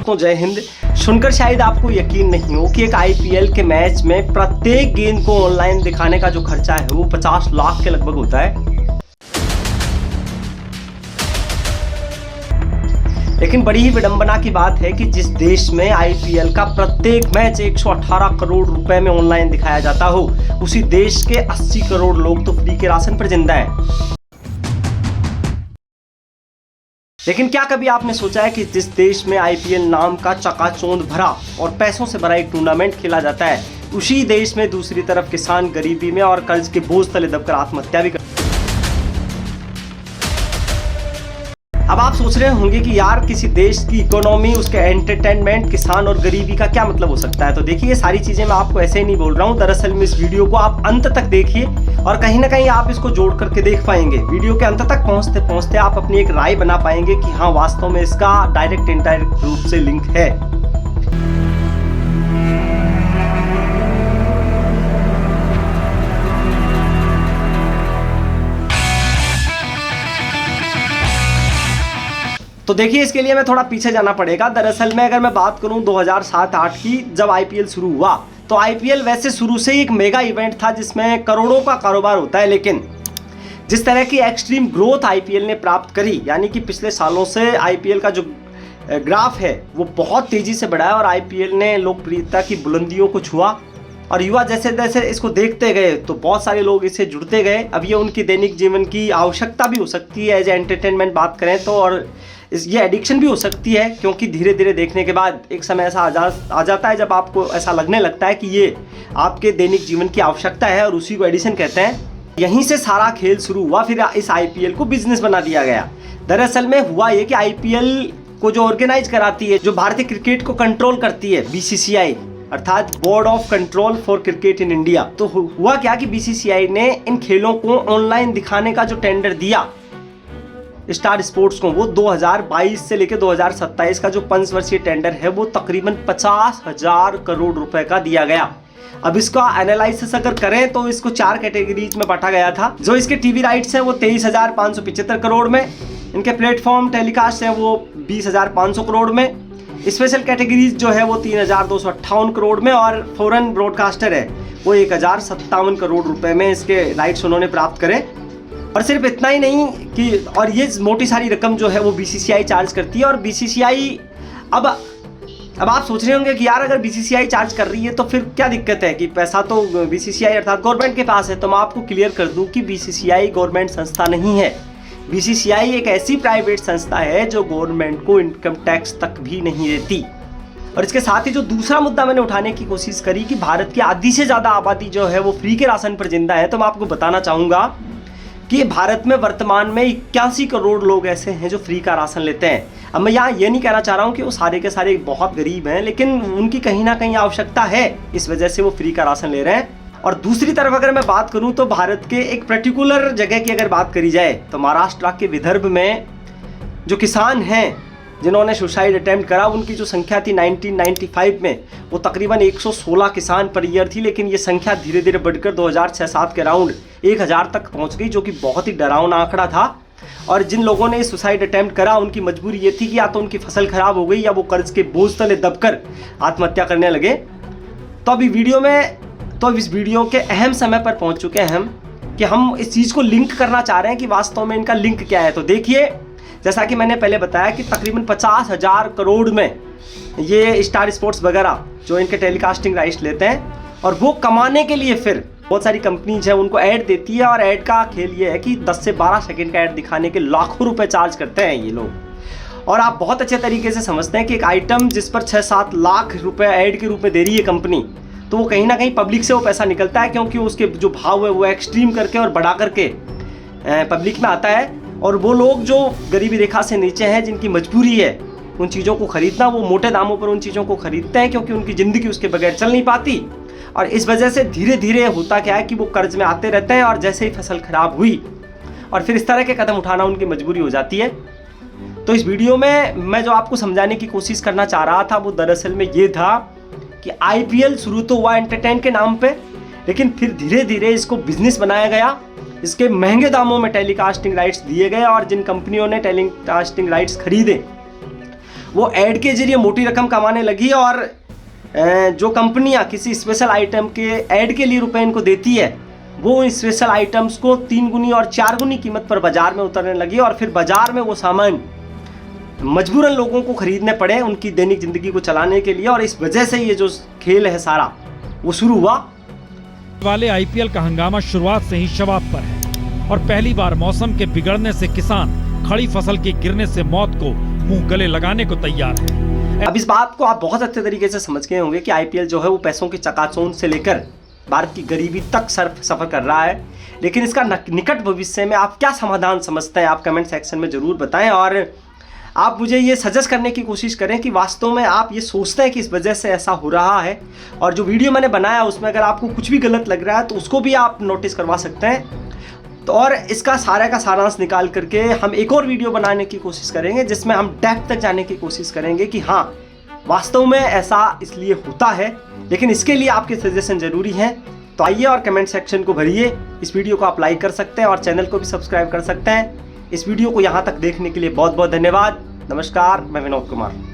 तो जय हिंद। सुनकर शायद आपको यकीन नहीं हो कि एक आईपीएल के मैच में प्रत्येक गेंद को ऑनलाइन दिखाने का जो खर्चा है वो 50 लाख के लगभग होता है। लेकिन बड़ी ही विडंबना की बात है कि जिस देश में आईपीएल का प्रत्येक मैच 118 करोड़ रुपए में ऑनलाइन दिखाया जाता हो, उसी देश के 80 करोड़ लोग तो फ्री के राशन पर जिंदा है। लेकिन क्या कभी आपने सोचा है कि जिस देश में आईपीएल नाम का चकाचौंध भरा और पैसों से भरा एक टूर्नामेंट खेला जाता है, उसी देश में दूसरी तरफ किसान गरीबी में और कर्ज के बोझ तले दबकर आत्महत्या भी कर। अब आप सोच रहे होंगे कि यार किसी देश की इकोनॉमी, उसके एंटरटेनमेंट, किसान और गरीबी का क्या मतलब हो सकता है। तो देखिए, ये सारी चीजें मैं आपको ऐसे ही नहीं बोल रहा हूँ। दरअसल में इस वीडियो को आप अंत तक देखिए और कहीं ना कहीं आप इसको जोड़ करके देख पाएंगे। वीडियो के अंत तक पहुंचते पहुंचते आप अपनी एक राय बना पाएंगे कि हाँ, वास्तव में इसका डायरेक्ट इनडायरेक्ट रूप से लिंक है। तो देखिए, इसके लिए मैं थोड़ा पीछे जाना पड़ेगा। दरअसल में अगर मैं बात करूं 2007-8 की, जब आईपीएल शुरू हुआ, तो आईपीएल वैसे शुरू से ही एक मेगा इवेंट था जिसमें करोड़ों का कारोबार होता है। लेकिन जिस तरह की एक्सट्रीम ग्रोथ आईपीएल ने प्राप्त करी, यानी कि पिछले सालों से आईपीएल का जो ग्राफ है वो बहुत तेजी से बढ़ा है और आईपीएल ने लोकप्रियता की बुलंदियों को छुआ और युवा जैसे जैसे इसको देखते गए तो बहुत सारे लोग इससे जुड़ते गए। अब ये उनकी दैनिक जीवन की आवश्यकता भी हो सकती है, एज एंटरटेनमेंट बात करें तो, और ये एडिक्शन भी हो सकती है, क्योंकि धीरे धीरे देखने के बाद एक समय ऐसा आ जाता है जब आपको ऐसा लगने लगता है कि ये आपके दैनिक जीवन की आवश्यकता है और उसी को एडिशन कहते हैं। यहीं से सारा खेल शुरू हुआ, फिर इस आईपीएल को बिजनेस बना दिया गया। दरअसल में हुआ ये कि आईपीएल को जो ऑर्गेनाइज कराती है, जो भारतीय क्रिकेट को कंट्रोल करती है, बीसीसीआई अर्थात board of control for cricket in India, तो हुआ क्या कि बीसीसीआई ने इन खेलों को ऑनलाइन दिखाने का जो टेंडर दिया स्टार स्पोर्ट्स को, वो 2022 से लेकर 2027 का जो 5 वर्षीय टेंडर है वो तकरीबन 50,000 करोड़ रुपए का दिया गया। अब इसका एनालिसिस अगर करें तो इसको 4 कैटेगरीज में बांटा गया था। जो इसके टीवी राइट्स हैं वो 23,575 करोड़ में, इनके प्लेटफॉर्म टेलीकास्ट है वो 20,500 करोड़ में, स्पेशल कैटेगरीज जो है वो 3,258 करोड़ में, और फॉरेन ब्रॉडकास्टर है वो 1,057 करोड़ रुपए में इसके राइट्स उन्होंने प्राप्त करे। और सिर्फ इतना ही नहीं कि, और ये मोटी सारी रकम जो है वो बीसीसीआई चार्ज करती है। और बीसीसीआई अब आप सोच रहे होंगे कि यार अगर बीसीसीआई चार्ज कर रही है तो फिर क्या दिक्कत है कि पैसा तो बीसीसीआई अर्थात गवर्नमेंट के पास है। तो मैं आपको क्लियर कर दूं कि बीसीसीआई गवर्नमेंट संस्था नहीं है। बीसीसीआई एक ऐसी प्राइवेट संस्था है जो गवर्नमेंट को इनकम टैक्स तक भी नहीं देती। और इसके साथ ही जो दूसरा मुद्दा मैंने उठाने की कोशिश करी कि भारत की आधी से ज़्यादा आबादी जो है वो फ्री के राशन पर जिंदा है, तो मैं आपको बताना चाहूँगा कि भारत में वर्तमान में 81 करोड़ लोग ऐसे हैं जो फ्री का राशन लेते हैं। अब मैं यहाँ ये नहीं कहना चाह रहा हूँ कि वो सारे के सारे बहुत गरीब हैं, लेकिन उनकी कहीं ना कहीं आवश्यकता है, इस वजह से वो फ्री का राशन ले रहे हैं। और दूसरी तरफ अगर मैं बात करूँ तो भारत के एक पर्टिकुलर जगह की अगर बात करी जाए तो महाराष्ट्र के विदर्भ में जो किसान हैं जिन्होंने सुसाइड अटेम्प्ट करा, उनकी जो संख्या थी 1995 में वो तकरीबन 116 किसान पर ईयर थी। लेकिन ये संख्या धीरे धीरे बढ़कर 2006-07 के अराउंड 1000 तक पहुंच गई, जो कि बहुत ही डरावना आंकड़ा था। और जिन लोगों ने सुसाइड अटेम्प्ट करा उनकी मजबूरी ये थी कि या तो उनकी फसल खराब हो गई या वो कर्ज के बोझ तले दबकर आत्महत्या करने लगे। तो अभी इस वीडियो के अहम समय पर पहुँच चुके हैं हम कि हम इस चीज़ को लिंक करना चाह रहे हैं कि वास्तव में इनका लिंक क्या है। तो देखिए, जैसा कि मैंने पहले बताया कि तकरीबन 50,000 करोड़ में ये स्टार स्पोर्ट्स वगैरह जो इनके टेलीकास्टिंग राइट्स लेते हैं, और वो कमाने के लिए फिर बहुत सारी कंपनीज है उनको ऐड देती है। और ऐड का खेल ये है कि 10 से 12 सेकंड का ऐड दिखाने के लाखों रुपए चार्ज करते हैं ये लोग। और आप बहुत अच्छे तरीके से समझते हैं कि एक आइटम जिस पर 6-7 लाख रुपए ऐड के रूप में दे रही है कंपनी, तो वो कहीं ना कहीं पब्लिक से वो पैसा निकलता है, क्योंकि उसके जो भाव है वो एक्सट्रीम करके और बढ़ा करके पब्लिक में आता है। और वो लोग जो गरीबी रेखा से नीचे हैं, जिनकी मजबूरी है उन चीज़ों को खरीदना, वो मोटे दामों पर उन चीज़ों को खरीदते हैं, क्योंकि उनकी ज़िंदगी उसके बगैर चल नहीं पाती। और इस वजह से धीरे धीरे होता क्या है कि वो कर्ज में आते रहते हैं, और जैसे ही फसल खराब हुई और फिर इस तरह के कदम उठाना उनकी मजबूरी हो जाती है। तो इस वीडियो में मैं जो आपको समझाने की कोशिश करना चाह रहा था वो दरअसल में ये था कि आईपीएल शुरू तो हुआ एंटरटेन के नाम पे, लेकिन फिर धीरे धीरे इसको बिजनेस बनाया गया। इसके महंगे दामों में टेलीकास्टिंग राइट्स दिए गए, और जिन कंपनियों ने टेलीकास्टिंग राइट्स खरीदे वो ऐड के जरिए मोटी रकम कमाने लगी है और जो कंपनियां किसी स्पेशल आइटम के ऐड के लिए रुपए इनको देती है वो इन स्पेशल आइटम्स को 3 गुनी और 4 गुनी कीमत पर बाजार में उतरने लगी और फिर बाजार में वो सामान मजबूरन लोगों को खरीदने पड़े उनकी दैनिक जिंदगी को चलाने के लिए। और इस वजह से ये जो खेल है सारा वो शुरू हुआ। वाले आईपीएल का हंगामा शुरुआत से ही शबाब पर है और पहली बार मौसम के बिगड़ने से किसान खड़ी फसल के गिरने से मौत को मुंह गले लगाने को तैयार है। अब इस बात को आप बहुत अच्छे तरीके से समझ गए होंगे कि आईपीएल जो है वो पैसों की चकाचौंध से लेकर भारत की गरीबी तक सफर कर रहा है। लेकिन इसका निकट भविष्य में आप क्या समाधान समझते हैं, आप कमेंट सेक्शन में जरूर बताएं और आप मुझे ये सजेस्ट करने की कोशिश करें कि वास्तव में आप ये सोचते हैं कि इस वजह से ऐसा हो रहा है। और जो वीडियो मैंने बनाया उसमें अगर आपको कुछ भी गलत लग रहा है तो उसको भी आप नोटिस करवा सकते हैं। तो और इसका सारा का सारांश निकाल करके हम एक और वीडियो बनाने की कोशिश करेंगे जिसमें हम डेप्थ तक जाने की कोशिश करेंगे कि हाँ वास्तव में ऐसा इसलिए होता है। लेकिन इसके लिए आपके सजेशन जरूरी हैं। तो आइए और कमेंट सेक्शन को भरिए। इस वीडियो को आप लाइक कर सकते हैं और चैनल को भी सब्सक्राइब कर सकते हैं। इस वीडियो को यहाँ तक देखने के लिए बहुत बहुत धन्यवाद। नमस्कार, मैं विनोद कुमार।